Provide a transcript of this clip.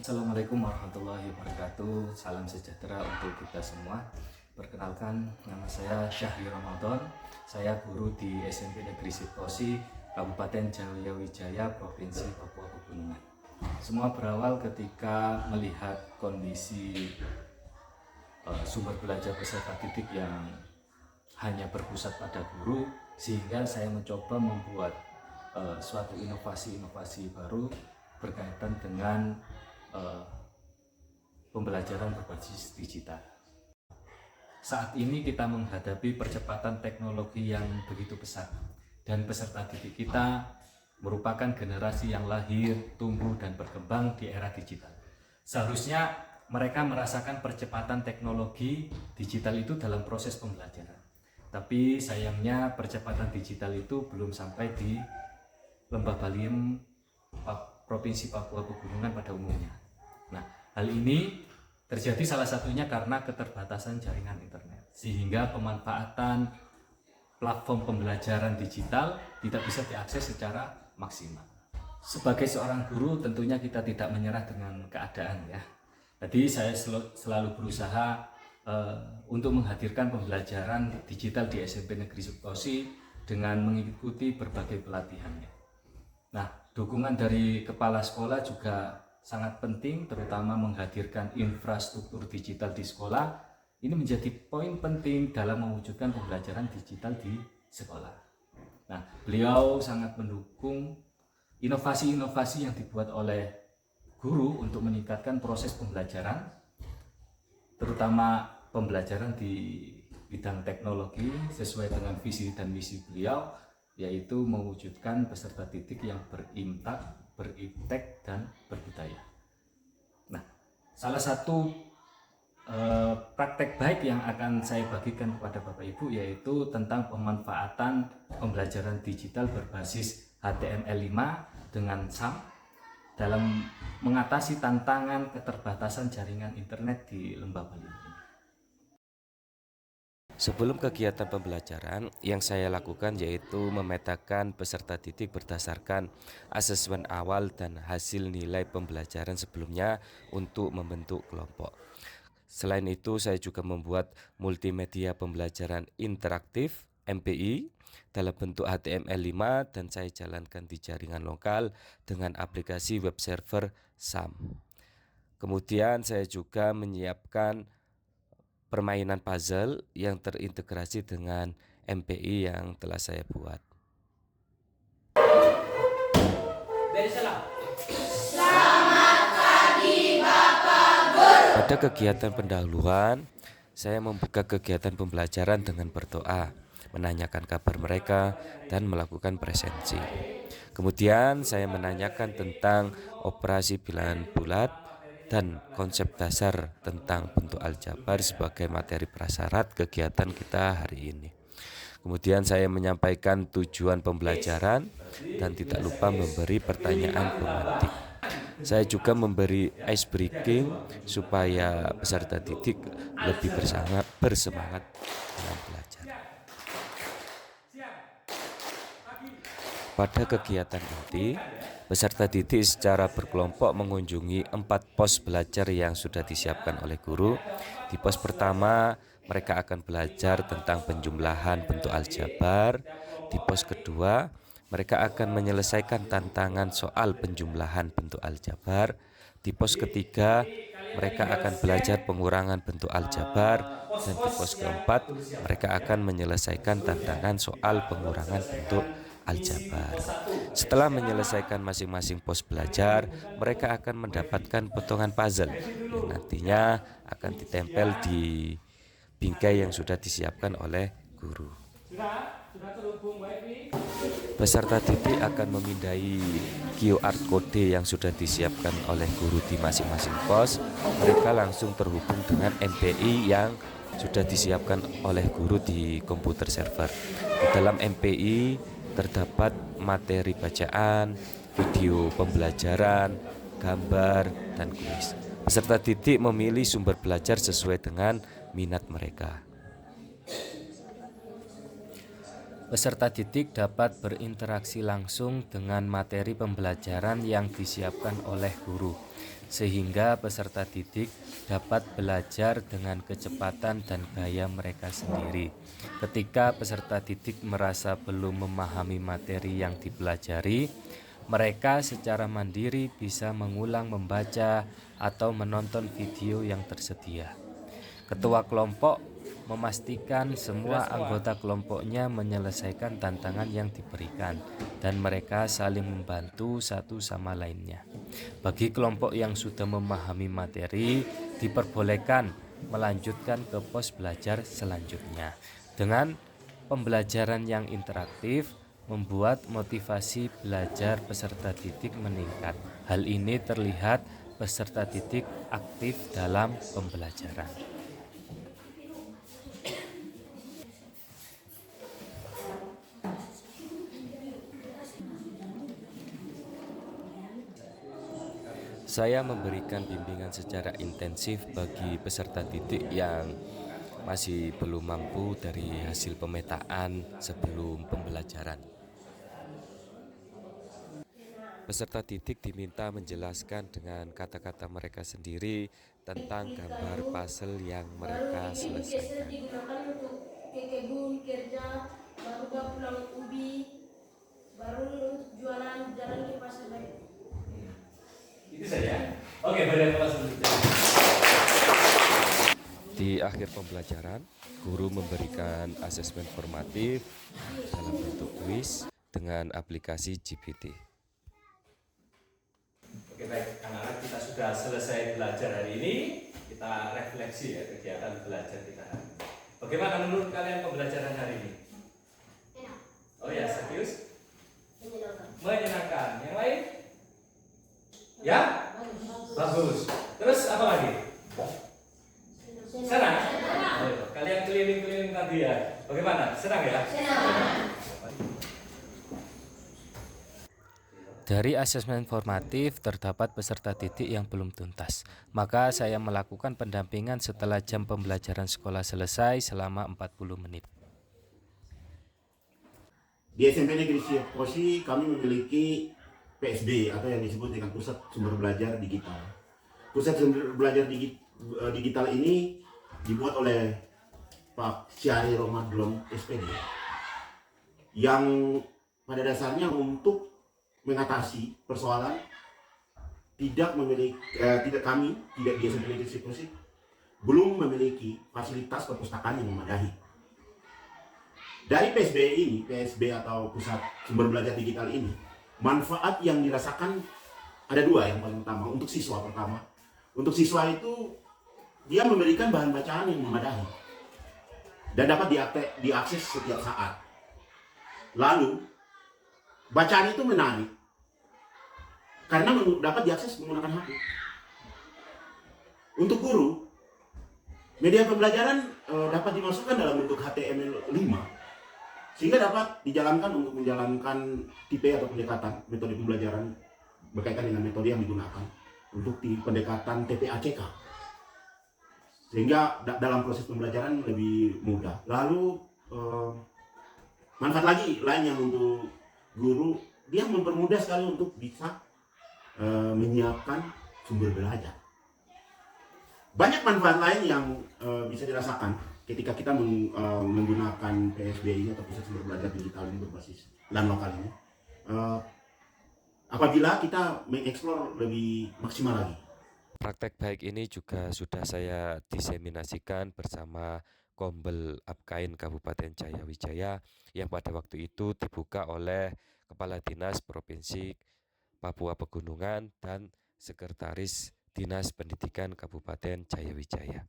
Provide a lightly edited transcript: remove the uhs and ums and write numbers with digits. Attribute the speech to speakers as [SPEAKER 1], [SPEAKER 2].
[SPEAKER 1] Assalamualaikum warahmatullahi wabarakatuh. Salam sejahtera untuk kita semua. Perkenalkan, nama saya Syahri Ramadan. Saya guru di SMP Negeri Sitosi, Kabupaten Jayawijaya, Provinsi Papua Pegunungan. Semua berawal ketika melihat kondisi sumber belajar peserta didik yang hanya berpusat pada guru, sehingga saya mencoba membuat suatu inovasi baru berkaitan dengan pembelajaran berbasis digital. Saat ini kita menghadapi percepatan teknologi yang begitu pesat, dan peserta didik kita merupakan generasi yang lahir, tumbuh, dan berkembang di era digital. Seharusnya mereka merasakan percepatan teknologi digital itu dalam proses pembelajaran. Tapi sayangnya percepatan digital itu belum sampai di Lembah Baliem, Provinsi Papua Pegunungan pada umumnya. Nah, hal ini terjadi salah satunya karena keterbatasan jaringan internet, sehingga pemanfaatan platform pembelajaran digital tidak bisa diakses secara maksimal. Sebagai seorang guru, tentunya kita tidak menyerah dengan keadaan ya. Tadi saya selalu berusaha untuk menghadirkan pembelajaran digital di SMP Negeri Sitosi dengan mengikuti berbagai pelatihannya. Nah, dukungan dari kepala sekolah juga sangat penting, terutama menghadirkan infrastruktur digital di sekolah. Ini menjadi poin penting dalam mewujudkan pembelajaran digital di sekolah. Nah, beliau sangat mendukung inovasi-inovasi yang dibuat oleh guru untuk meningkatkan proses pembelajaran, terutama pembelajaran di bidang teknologi sesuai dengan visi dan misi beliau, yaitu mewujudkan peserta didik yang berintak, beriptek, dan berbudaya. Nah, salah satu praktek baik yang akan saya bagikan kepada Bapak Ibu yaitu tentang pemanfaatan pembelajaran digital berbasis HTML5 dengan SAM dalam mengatasi tantangan keterbatasan jaringan internet di Lembah Baliem.
[SPEAKER 2] Sebelum kegiatan pembelajaran, yang saya lakukan yaitu memetakan peserta didik berdasarkan asesmen awal dan hasil nilai pembelajaran sebelumnya untuk membentuk kelompok. Selain itu, saya juga membuat multimedia pembelajaran interaktif (MPI) dalam bentuk HTML5 dan saya jalankan di jaringan lokal dengan aplikasi web server SAM. Kemudian saya juga menyiapkan permainan puzzle yang terintegrasi dengan MPI yang telah saya buat. Selamat pagi Bapak Guru. Pada kegiatan pendahuluan, saya membuka kegiatan pembelajaran dengan berdoa, menanyakan kabar mereka, dan melakukan presensi. Kemudian saya menanyakan tentang operasi bilangan bulat dan konsep dasar tentang bentuk aljabar sebagai materi prasyarat kegiatan kita hari ini. Kemudian saya menyampaikan tujuan pembelajaran dan tidak lupa memberi pertanyaan pemantik. Saya juga memberi ice breaking supaya peserta didik lebih bersemangat dalam belajar. Pada kegiatan inti, peserta didik secara berkelompok mengunjungi 4 pos belajar yang sudah disiapkan oleh guru. Di pos pertama, mereka akan belajar tentang penjumlahan bentuk aljabar. Di pos kedua, mereka akan menyelesaikan tantangan soal penjumlahan bentuk aljabar. Di pos ketiga, mereka akan belajar pengurangan bentuk aljabar. Dan di pos keempat, mereka akan menyelesaikan tantangan soal pengurangan bentuk aljabar. Setelah menyelesaikan masing-masing pos belajar, mereka akan mendapatkan potongan puzzle yang nantinya akan ditempel di bingkai yang sudah disiapkan oleh guru. Peserta didik akan memindai QR kode yang sudah disiapkan oleh guru di masing-masing pos. Mereka langsung terhubung dengan MPI yang sudah disiapkan oleh guru di komputer server. Di dalam MPI terdapat materi bacaan, video pembelajaran, gambar, dan kuis. Peserta didik memilih sumber belajar sesuai dengan minat mereka. Peserta didik dapat berinteraksi langsung dengan materi pembelajaran yang disiapkan oleh guru. sehingga peserta didik dapat belajar dengan kecepatan dan gaya mereka sendiri. Ketika peserta didik merasa belum memahami materi yang dipelajari, mereka secara mandiri bisa mengulang membaca atau menonton video yang tersedia. Ketua kelompok memastikan semua anggota kelompoknya menyelesaikan tantangan yang diberikan dan mereka saling membantu satu sama lainnya. Bagi kelompok yang sudah memahami materi, diperbolehkan melanjutkan ke pos belajar selanjutnya. Dengan pembelajaran yang interaktif, membuat motivasi belajar peserta didik meningkat. Hal ini terlihat peserta didik aktif dalam pembelajaran. Saya memberikan bimbingan secara intensif bagi peserta didik yang masih belum mampu dari hasil pemetaan sebelum pembelajaran. Peserta didik diminta menjelaskan dengan kata-kata mereka sendiri tentang gambar puzzle yang mereka selesaikan.
[SPEAKER 3] Digunakan untuk ke kebun kerja, baru pulang ubi, baru untuk jualan jalan ke pasar baru.
[SPEAKER 1] Itu saja. Oke, pada kelas selanjutnya.
[SPEAKER 2] Di akhir pembelajaran, guru memberikan asesmen formatif dalam bentuk kuis dengan aplikasi GPT.
[SPEAKER 1] Oke, baik, anak-anak, kita sudah selesai belajar hari ini. Kita refleksi ya kegiatan belajar kita hari ini. Bagaimana menurut kalian pembelajaran hari ini?
[SPEAKER 3] Enak.
[SPEAKER 1] Oh ya, serius?
[SPEAKER 3] Menyenangkan.
[SPEAKER 1] Menyenangkan. Yang lain? Ya? Bagus. Terus apa lagi? Senang? Oh, iya. Kalian keliling-keliling tadi ya. Bagaimana? Senang ya?
[SPEAKER 2] Dari asesmen formatif terdapat peserta didik yang belum tuntas. Maka saya melakukan pendampingan setelah jam pembelajaran sekolah selesai selama 40 menit.
[SPEAKER 4] Di SMP Negeri Siaposi kami memiliki PSD atau yang disebut dengan Pusat Sumber Belajar Digital. Pusat Sumber Belajar Digital ini dibuat oleh Pak Syahri Romadlon SPD yang pada dasarnya untuk mengatasi persoalan kami tidak di SMP Negeri Siaposi belum memiliki fasilitas perpustakaan yang memadai. Dari PSB atau Pusat Sumber Belajar Digital ini, manfaat yang dirasakan ada dua yang paling utama untuk siswa. Pertama, untuk siswa itu dia memberikan bahan bacaan yang memadai dan dapat diakses setiap saat. Lalu, bacaan itu menarik karena dapat diakses menggunakan HP. Untuk guru, media pembelajaran dapat dimasukkan dalam bentuk HTML5 sehingga dapat dijalankan untuk menjalankan tipe atau pendekatan metode pembelajaran berkaitan dengan metode yang digunakan untuk di pendekatan TPACK sehingga dalam proses pembelajaran lebih mudah. Lalu manfaat lain yang untuk guru, dia mempermudah sekali untuk bisa menyiapkan sumber belajar. Banyak manfaat lain yang bisa dirasakan ketika kita menggunakan PSB ini atau Pusat Sumber Belajar Digital ini berbasis LAN lokal ini. Apabila kita mengeksplor lebih maksimal lagi.
[SPEAKER 2] Praktek baik ini juga sudah saya diseminasikan bersama Kombel Apkain Kabupaten Jayawijaya yang pada waktu itu dibuka oleh Kepala Dinas Provinsi Papua Pegunungan dan Sekretaris Dinas Pendidikan Kabupaten Jayawijaya.